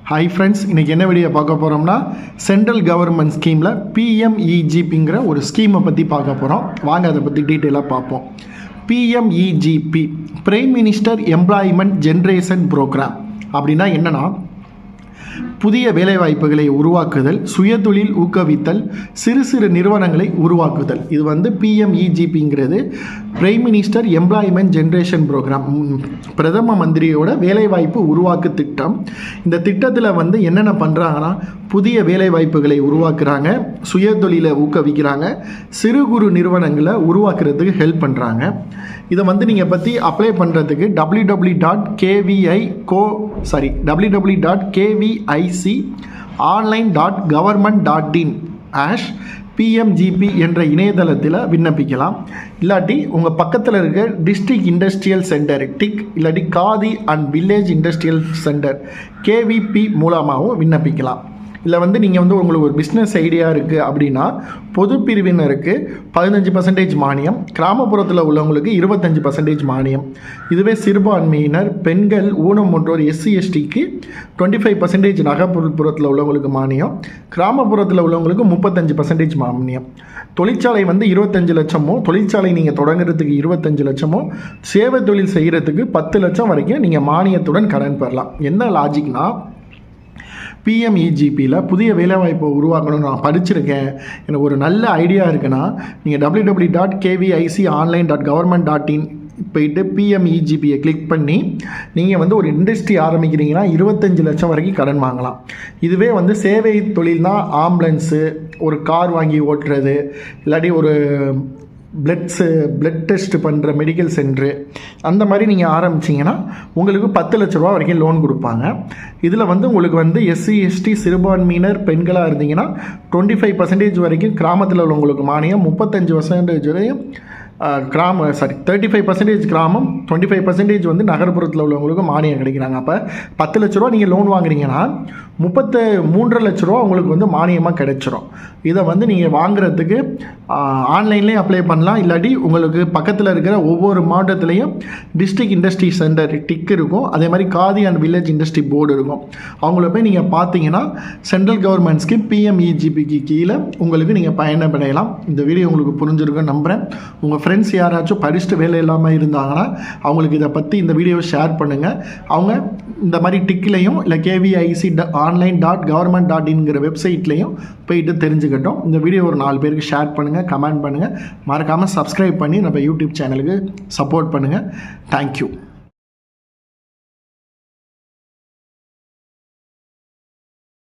Hi friends, இன்றைக்கி என்ன video பார்க்க போகிறோம்னா சென்ட்ரல் கவர்மெண்ட் ஸ்கீமில் PMEGPங்கிற ஒரு ஸ்கீமை பற்றி பார்க்க போகிறோம். வாங்க அதை பற்றி டீட்டெயிலாக பார்ப்போம். PMEGP prime minister employment generation program அப்படின்னா என்னென்னா, புதிய வேலைவாய்ப்புகளை உருவாக்குதல், சுயதொழில் ஊக்குவித்தல், சிறு சிறு நிறுவனங்களை உருவாக்குதல். இது PMEGPங்கிறது prime minister employment generation programme, பிரதம மந்திரியோட வேலைவாய்ப்பு உருவாக்கு திட்டம். இந்த திட்டத்தில் என்னென்ன பண்ணுறாங்கன்னா, புதிய வேலைவாய்ப்புகளை உருவாக்குறாங்க, சுயதொழிலை ஊக்குவிக்கிறாங்க, சிறு குறு நிறுவனங்களை உருவாக்குறதுக்கு ஹெல்ப் பண்ணுறாங்க. இதை நீங்கள் பற்றி அப்ளை பண்ணுறதுக்கு www.kvic.online.government.in PMGP என்ற இணையதளத்தில் விண்ணப்பிக்கலாம். இல்லாட்டி உங்கள் பக்கத்தில் இருக்க டிஸ்ட்ரிக்ட் இண்டஸ்ட்ரியல் சென்டர் டிக் இல்லாட்டி khadi and village industrial centre KVP மூலமாகவும் விண்ணப்பிக்கலாம். இல்லை நீங்கள் உங்களுக்கு ஒரு பிஸ்னஸ் ஐடியா இருக்குது அப்படின்னா பொது பிரிவினருக்கு 15% மானியம், கிராமப்புறத்தில் உள்ளவங்களுக்கு 25% மானியம். இதுவே சிறுபான்மையினர், பெண்கள், ஊனமுற்றோர், SC/STக்கு 25% நகர்ப்புறத்தில் உள்ளவங்களுக்கு மானியம், கிராமப்புறத்தில் உள்ளவங்களுக்கு 35% மானியம். தொழிற்சாலை 25 லட்சமோ, தொழிற்சாலை நீங்கள் தொடங்குறதுக்கு 25 லட்சமோ, சேவை தொழில் செய்கிறதுக்கு 10 லட்சம் வரைக்கும் நீங்கள் மானியத்துடன் கடன் பெறலாம். என்ன லாஜிக்னா, PMEGPயில் புதிய வேலைவாய்ப்பை உருவாக்கணும்னு நான் படிச்சிருக்கேன், எனக்கு ஒரு நல்ல ஐடியா இருக்குன்னா நீங்கள் www.kvic.online.government.in போயிட்டு PMEGPயை கிளிக் பண்ணி நீங்கள் ஒரு இண்டஸ்ட்ரி ஆரம்பிக்கிறீங்கன்னா 25 லட்சம் வரைக்கும் கடன் வாங்கலாம். இதுவே சேவை தொழில்னா ஆம்புலன்ஸு, ஒரு கார் வாங்கி ஓட்டுறது, இல்லாட்டி ஒரு பிளட் டெஸ்ட் பண்ணுற மெடிக்கல் சென்ட்ரு, அந்த மாதிரி நீங்கள் ஆரம்பிச்சிங்கன்னா உங்களுக்கு 10 லட்ச ரூபா வரைக்கும் லோன் கொடுப்பாங்க. இதில் உங்களுக்கு SC/ST சிறுபான்மையினர் பெண்களாக இருந்தீங்கன்னா 25% வரைக்கும் கிராமத்தில் உள்ளவங்களுக்கு மானியம், 35% வரையும் 35% கிராமம், 25% நகர்ப்புறத்தில் உள்ளவங்களுக்கு மானியம் கிடைக்கிறாங்க. அப்போ 10 லட்ச ரூபா நீங்கள் லோன் வாங்குறீங்கன்னா 33 லட்ச ரூபா உங்களுக்கு மானியமாக கிடைச்சிரும். இதை நீங்கள் வாங்குறதுக்கு ஆன்லைன்லேயும் அப்ளை பண்ணலாம், இல்லாட்டி உங்களுக்கு பக்கத்தில் இருக்கிற ஒவ்வொரு மாவட்டத்துலேயும் டிஸ்ட்ரிக்ட் இண்டஸ்ட்ரி சென்டர் டிக் இருக்கும், அதே மாதிரி khadi and village industry board இருக்கும். அவங்கள போய் நீங்கள் பார்த்தீங்கன்னா சென்ட்ரல் கவர்மெண்ட் ஸ்கீம் PMEGPக்கு கீழே உங்களுக்கு நீங்கள் பயணப்படையலாம். இந்த வீடியோ உங்களுக்கு புரிஞ்சிருக்குன்னு நம்புகிறேன். உங்கள் ஃப்ரெண்ட்ஸ் யாராச்சும் படிச்சுட்டு வேலை இல்லாமல் இருந்தாங்கன்னா அவங்களுக்கு இதை பற்றி இந்த வீடியோவை ஷேர் பண்ணுங்கள். அவங்க இந்த மாதிரி டிக்லையும் இல்லை KVIC.online.government.inங்கிற வெப்சைட்லேயும் போயிட்டு தெரிஞ்சுக்கிட்டோம். இந்த வீடியோ ஒரு 4 பேருக்கு ஷேர் பண்ணுங்கள், கமெண்ட் பண்ணுங்கள், மறக்காமல் சப்ஸ்கிரைப் பண்ணி நம்ம யூடியூப் சேனலுக்கு சப்போர்ட் பண்ணுங்கள். தேங்க்யூ.